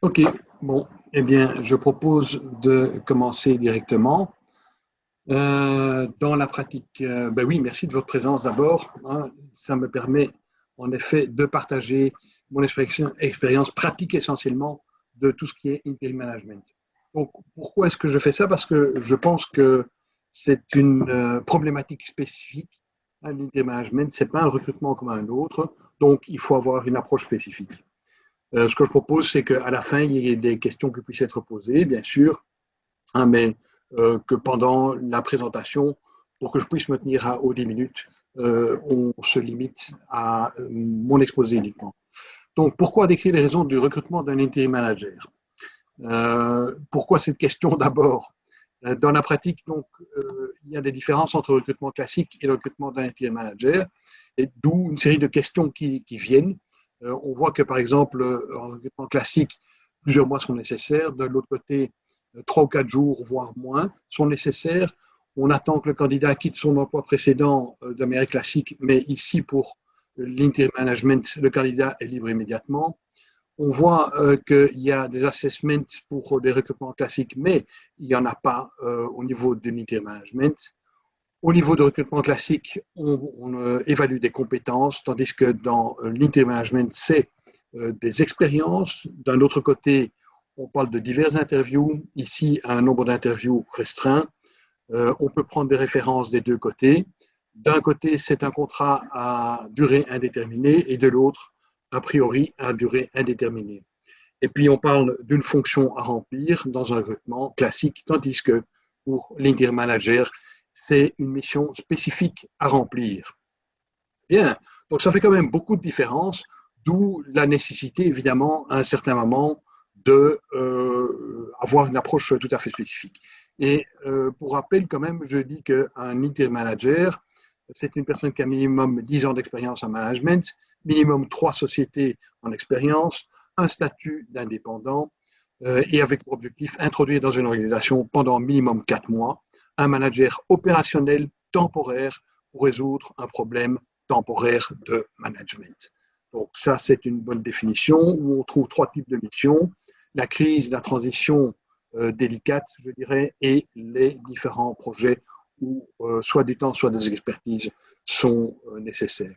Ok, bon, eh bien, je propose de commencer directement. Dans la pratique, ben oui, merci de votre présence d'abord, hein. Ça me permet en effet de partager mon expérience pratique essentiellement de tout ce qui est interim management. Donc, pourquoi est-ce que je fais ça? Parce que je pense que c'est une problématique spécifique. Hein, l'interim management, ce n'est pas un recrutement comme un autre, donc il faut avoir une approche spécifique. Ce que je propose, c'est qu'à la fin, il y ait des questions qui puissent être posées, bien sûr, hein, mais que pendant la présentation, pour que je puisse me tenir aux 10 minutes, on se limite à mon exposé uniquement. Donc, pourquoi décrire les raisons du recrutement d'un interim manager? Pourquoi cette question d'abord? Dans la pratique, donc, il y a des différences entre le recrutement classique et le recrutement d'un interim manager, et d'où une série de questions qui viennent. On voit que, par exemple, en recrutement classique, plusieurs mois sont nécessaires. De l'autre côté, 3 ou 4 jours, voire moins, sont nécessaires. On attend que le candidat quitte son emploi précédent de manière classique, mais ici, pour l'interim management, le candidat est libre immédiatement. On voit qu'il y a des assessments pour des recrutements classiques, mais il n'y en a pas au niveau de l'unité management. Au niveau de recrutement classique, on évalue des compétences, tandis que dans l'unité management, c'est des expériences. D'un autre côté, on parle de diverses interviews. Ici, un nombre d'interviews restreint. On peut prendre des références des deux côtés. D'un côté, c'est un contrat à durée indéterminée et de l'autre, a priori, à durée indéterminée. Et puis, on parle d'une fonction à remplir dans un recrutement classique, tandis que pour l'interim manager, c'est une mission spécifique à remplir. Bien, donc ça fait quand même beaucoup de différences, d'où la nécessité, évidemment, à un certain moment, d'avoir une approche tout à fait spécifique. Et pour rappel, quand même, je dis qu'un interim manager, c'est une personne qui a minimum 10 ans d'expérience en management, minimum 3 sociétés en expérience, un statut d'indépendant et avec pour objectif introduire dans une organisation pendant minimum 4 mois un manager opérationnel temporaire pour résoudre un problème temporaire de management. Donc ça, c'est une bonne définition où on trouve 3 types de missions: la crise, la transition délicate, je dirais, et les différents projets où soit du temps, soit des expertises sont nécessaires.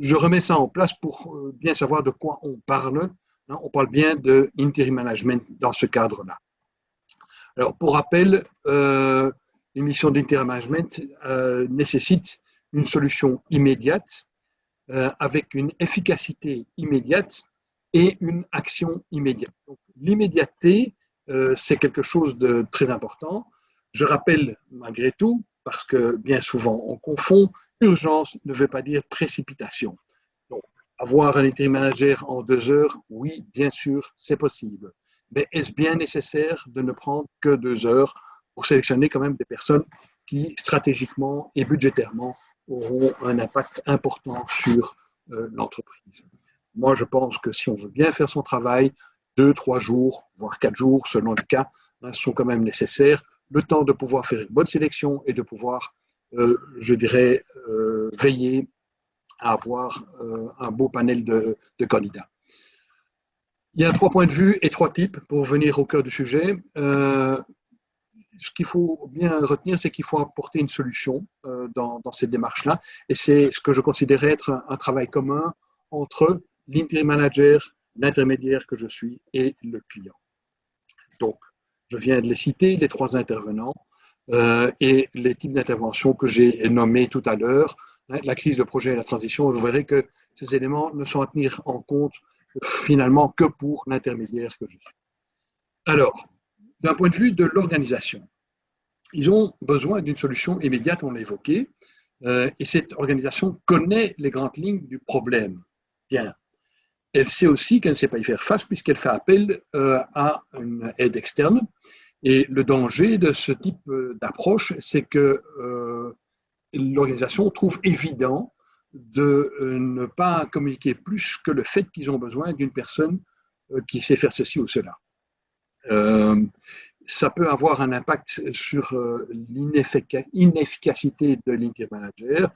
Je remets ça en place pour bien savoir de quoi on parle. Hein, on parle bien de interim management dans ce cadre-là. Alors, pour rappel, une mission d'interim management nécessite une solution immédiate, avec une efficacité immédiate et une action immédiate. L'immédiateté, c'est quelque chose de très important. Je rappelle malgré tout, parce que bien souvent on confond, urgence ne veut pas dire précipitation. Donc, avoir un interim manager en 2 heures, oui, bien sûr, c'est possible. Mais est-ce bien nécessaire de ne prendre que 2 heures pour sélectionner quand même des personnes qui, stratégiquement et budgétairement, auront un impact important sur l'entreprise? Moi, je pense que si on veut bien faire son travail, 2, 3 jours, voire 4 jours, selon le cas, hein, sont quand même nécessaires. Le temps de pouvoir faire une bonne sélection et de pouvoir, je dirais, veiller à avoir un beau panel de candidats. Il y a 3 points de vue et 3 types pour venir au cœur du sujet. Ce qu'il faut bien retenir, c'est qu'il faut apporter une solution dans cette démarche-là. Et c'est ce que je considère être un travail commun entre l'interim manager, l'intermédiaire que je suis et le client. Donc, je viens de les citer, les 3 intervenants, et les types d'interventions que j'ai nommés tout à l'heure, hein, la crise de projet et la transition. Vous verrez que ces éléments ne sont à tenir en compte finalement que pour l'intermédiaire que je suis. Alors, d'un point de vue de l'organisation, ils ont besoin d'une solution immédiate, on l'a évoqué, et cette organisation connaît les grandes lignes du problème. Bien. Elle sait aussi qu'elle ne sait pas y faire face puisqu'elle fait appel à une aide externe. Et le danger de ce type d'approche, c'est que l'organisation trouve évident de ne pas communiquer plus que le fait qu'ils ont besoin d'une personne qui sait faire ceci ou cela. Ça peut avoir un impact sur l'inefficacité de l'interim manager.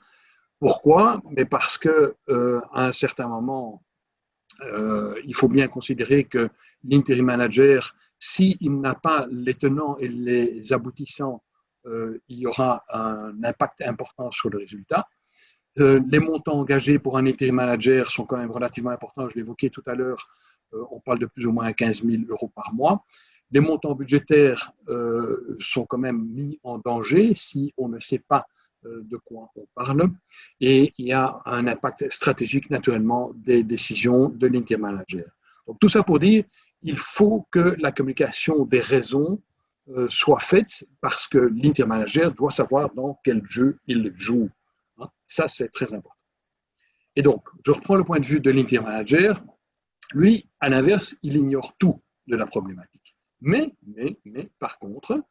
Pourquoi? Mais parce que à un certain moment, il faut bien considérer que l'interim manager, s'il n'a pas les tenants et les aboutissants, il y aura un impact important sur le résultat. Les montants engagés pour un interim manager sont quand même relativement importants. Je l'évoquais tout à l'heure, on parle de plus ou moins 15 000 euros par mois. Les montants budgétaires sont quand même mis en danger si on ne sait pas de quoi on parle. Et il y a un impact stratégique, naturellement, des décisions de l'interim manager. Donc, tout ça pour dire, il faut que la communication des raisons soit faite parce que l'interim manager doit savoir dans quel jeu il joue. Ça, c'est très important. Et donc, je reprends le point de vue de l'interim manager. Lui, à l'inverse, il ignore tout de la problématique. Mais, par contre,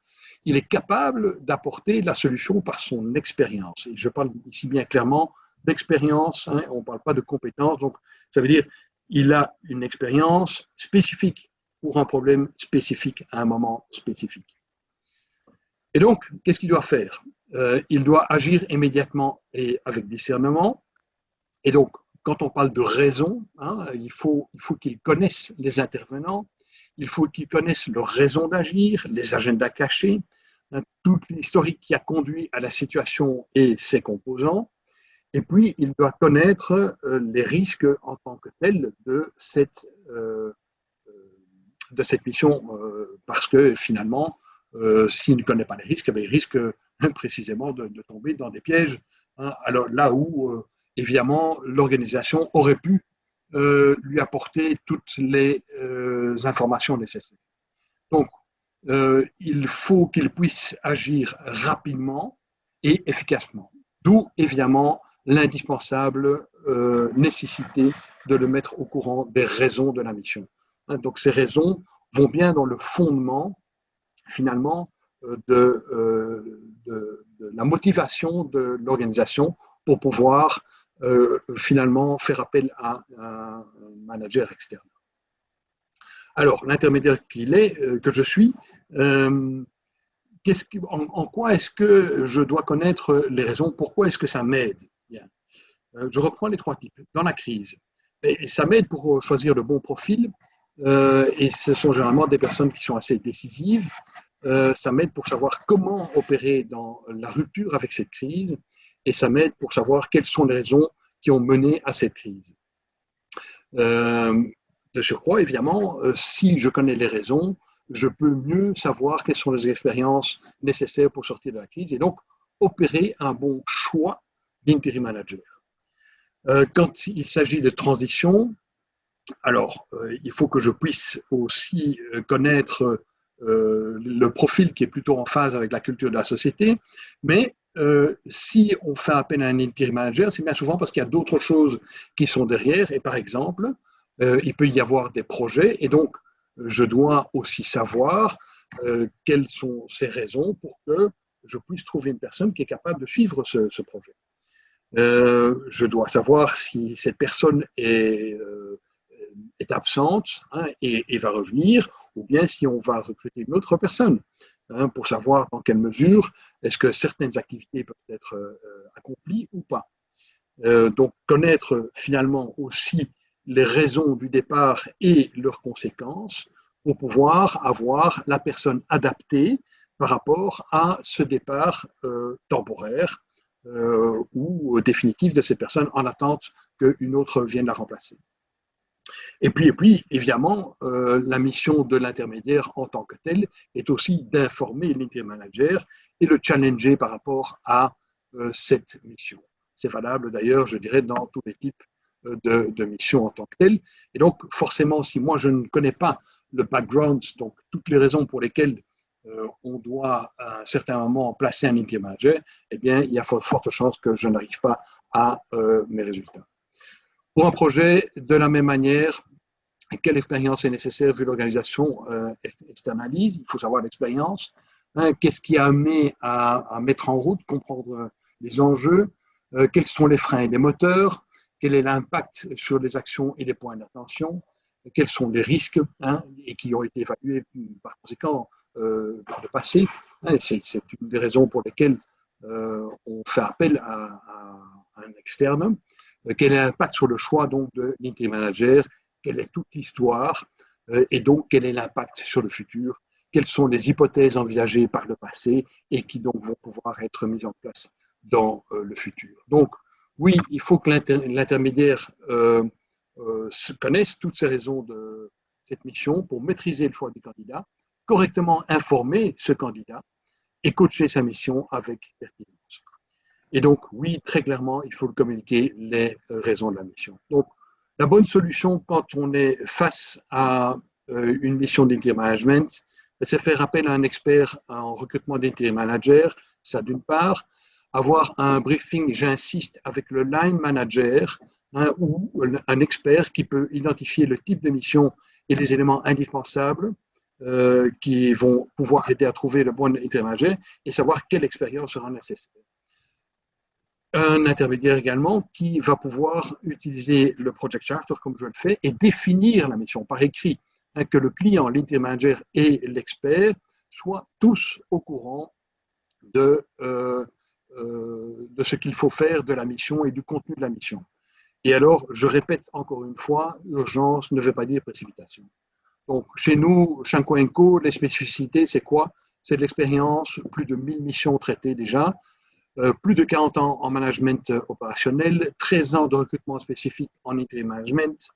il est capable d'apporter la solution par son expérience. Et je parle ici bien clairement d'expérience, hein, on ne parle pas de compétences. Donc, ça veut dire qu'il a une expérience spécifique pour un problème spécifique à un moment spécifique. Et donc, qu'est-ce qu'il doit faire? Il doit agir immédiatement et avec discernement. Et donc, quand on parle de raison, hein, il faut qu'ils connaissent les intervenants, il faut qu'ils connaissent leurs raisons d'agir, les agendas cachés, hein, toute l'historique qui a conduit à la situation et ses composants. Et puis, il doit connaître les risques en tant que tels de cette mission, parce que finalement, s'il ne connaît pas les risques, il risque précisément de tomber dans des pièges. Hein, alors là où, évidemment, l'organisation aurait pu lui apporter toutes les informations nécessaires. Donc, il faut qu'il puisse agir rapidement et efficacement. D'où, évidemment, l'indispensable nécessité de le mettre au courant des raisons de la mission. Hein, donc, ces raisons vont bien dans le fondement, finalement, de la motivation de l'organisation pour pouvoir finalement faire appel à un manager externe. Alors, l'intermédiaire que je suis, en quoi est-ce que je dois connaître les raisons? Pourquoi est-ce que ça m'aide? Je reprends les trois types. Dans la crise, et ça m'aide pour choisir le bon profil, et ce sont généralement des personnes qui sont assez décisives. Ça m'aide pour savoir comment opérer dans la rupture avec cette crise, et ça m'aide pour savoir quelles sont les raisons qui ont mené à cette crise. De surcroît, évidemment, si je connais les raisons, je peux mieux savoir quelles sont les expériences nécessaires pour sortir de la crise et donc opérer un bon choix d'interim manager. Quand il s'agit de transition, alors il faut que je puisse aussi connaître le profil qui est plutôt en phase avec la culture de la société, mais si on fait appel à un interim manager, c'est bien souvent parce qu'il y a d'autres choses qui sont derrière, et par exemple, il peut y avoir des projets, et donc je dois aussi savoir quelles sont ces raisons pour que je puisse trouver une personne qui est capable de suivre ce projet. Je dois savoir si cette personne est absente, hein, et va revenir, ou bien si on va recruter une autre personne, hein, pour savoir dans quelle mesure est-ce que certaines activités peuvent être accomplies ou pas. Donc connaître finalement aussi les raisons du départ et leurs conséquences pour pouvoir avoir la personne adaptée par rapport à ce départ temporaire ou définitif de cette personne en attente qu'une autre vienne la remplacer. Et puis évidemment, la mission de l'intermédiaire en tant que telle est aussi d'informer l'interim manager et le challenger par rapport à cette mission. C'est valable d'ailleurs, je dirais, dans tous les types de missions en tant que telles. Et donc, forcément, si moi je ne connais pas le background, donc toutes les raisons pour lesquelles on doit à un certain moment placer un interim manager, eh bien, il y a forte chance que je n'arrive pas à mes résultats. Pour un projet, de la même manière, quelle expérience est nécessaire vu l'organisation externalise? Il faut savoir l'expérience. Hein, qu'est-ce qui a amené à mettre en route, comprendre les enjeux, quels sont les freins et les moteurs, quel est l'impact sur les actions et les points d'attention, quels sont les risques, hein, et qui ont été évalués par conséquent par le passé. Hein, c'est une des raisons pour lesquelles on fait appel à un externe. Quel est l'impact sur le choix donc de l'interim manager quelle est toute l'histoire et donc quel est l'impact sur le futur, quelles sont les hypothèses envisagées par le passé et qui donc vont pouvoir être mises en place dans le futur. Donc, oui, il faut que l'intermédiaire connaisse toutes ces raisons de cette mission pour maîtriser le choix du candidat, correctement informer ce candidat et coacher sa mission avec pertinence. Et donc, oui, très clairement, il faut communiquer les raisons de la mission. Donc, la bonne solution quand on est face à une mission d'interim management, c'est faire appel à un expert en recrutement d'interim manager, ça d'une part, avoir un briefing, j'insiste, avec le line manager ou un expert qui peut identifier le type de mission et les éléments indispensables qui vont pouvoir aider à trouver le bon interim manager et savoir quelle expérience sera nécessaire. Un intermédiaire également qui va pouvoir utiliser le project charter comme je le fais et définir la mission par écrit, que le client, l'interim manager et l'expert soient tous au courant de ce qu'il faut faire de la mission et du contenu de la mission. Et alors, je répète encore une fois, urgence ne veut pas dire précipitation. Donc, chez nous, Schenco & Co, les spécificités, c'est quoi? C'est de l'expérience, plus de 1000 missions traitées déjà, plus de 40 ans en management opérationnel, 13 ans de recrutement spécifique en interim management,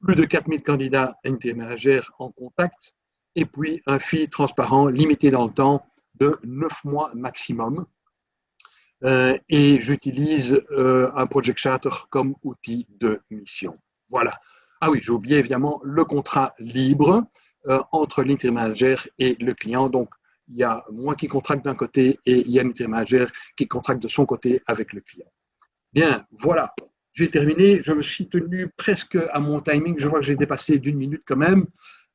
plus de 4000 candidats interim managers en contact, et puis un fil transparent limité dans le temps de 9 mois maximum. Et j'utilise un project charter comme outil de mission. Voilà. Ah oui, j'ai oublié évidemment le contrat libre entre l'interim manager et le client. Donc, il y a moi qui contracte d'un côté et il y a l'interim manager qui contracte de son côté avec le client. Bien, voilà. J'ai terminé. Je me suis tenu presque à mon timing. Je vois que j'ai dépassé d'1 minute quand même.